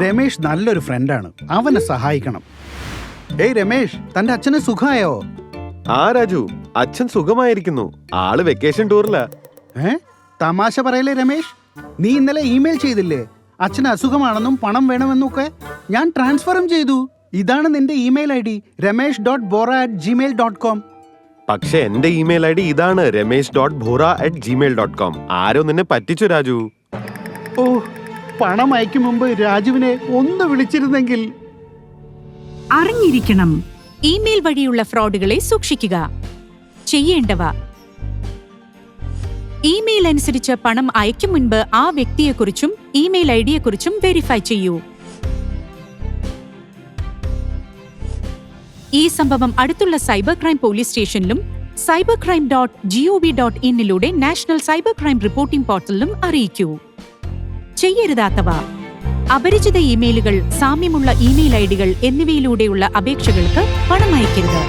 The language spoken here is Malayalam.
രമേഷ് നല്ലൊരു ഫ്രണ്ടാണ്, അവനെ സഹായിക്കണം. ഏയ് രമേഷ്, തന്റെ അച്ഛന് സുഖമായോ? ആ രാജു, അച്ഛൻ സുഖമായിരിക്കുന്നു. ആള് വെക്കേഷൻ ടൂറിലാ. തമാശ പറയലേ രമേഷ്. നീ ഇന്നലെ ഇമെയിൽ ചെയ്തില്ലേ അച്ഛന് അസുഖമാണെന്നും പണം വേണമെന്നൊക്കെ? ഞാൻ ട്രാൻസ്ഫറും ചെയ്തു. ഇതാണ് നിന്റെ ഇമെയിൽ ID, ramesh.bora@gmail.com. പക്ഷെ എന്റെ ഇമെയിൽ ID ഇതാണ്, ramesh.bora@gmail.com. ആരോ നിന്നെ പറ്റിച്ചു രാജു. ഓ, പണം അയക്കും മുമ്പ് രാജുവിനെ ഒന്ന് വിളിച്ചിരുന്നെങ്കിൽ. അറിഞ്ഞിരിക്കണം, ഇമെയിൽ വഴിയുള്ള ഫ്രോഡുകളെ സൂക്ഷിക്കുക. ചെയ്യേണ്ടവ: ഇമെയിൽ അനുസരിച്ച് പണം അയക്കും മുൻപ് ആ വ്യക്തിയെക്കുറിച്ചും ഇമെയിൽ ഐഡിയെക്കുറിച്ചും വെരിഫൈ ചെയ്യൂ. ഈ സംഭവം അടുത്തുള്ള സൈബർ ക്രൈം പോലീസ് സ്റ്റേഷനിലും cybercrime.gov.in national cyber crime reporting പോർട്ടലിലും അറിയിക്കൂ. ചെയ്യരുതാത്തവ: അപരിചിത ഇമെയിലുകൾ, സാമ്യമുള്ള ഇമെയിൽ ഐഡികൾ എന്നിവയിലൂടെയുള്ള അപേക്ഷകൾക്ക് പണം അയക്കരുത്.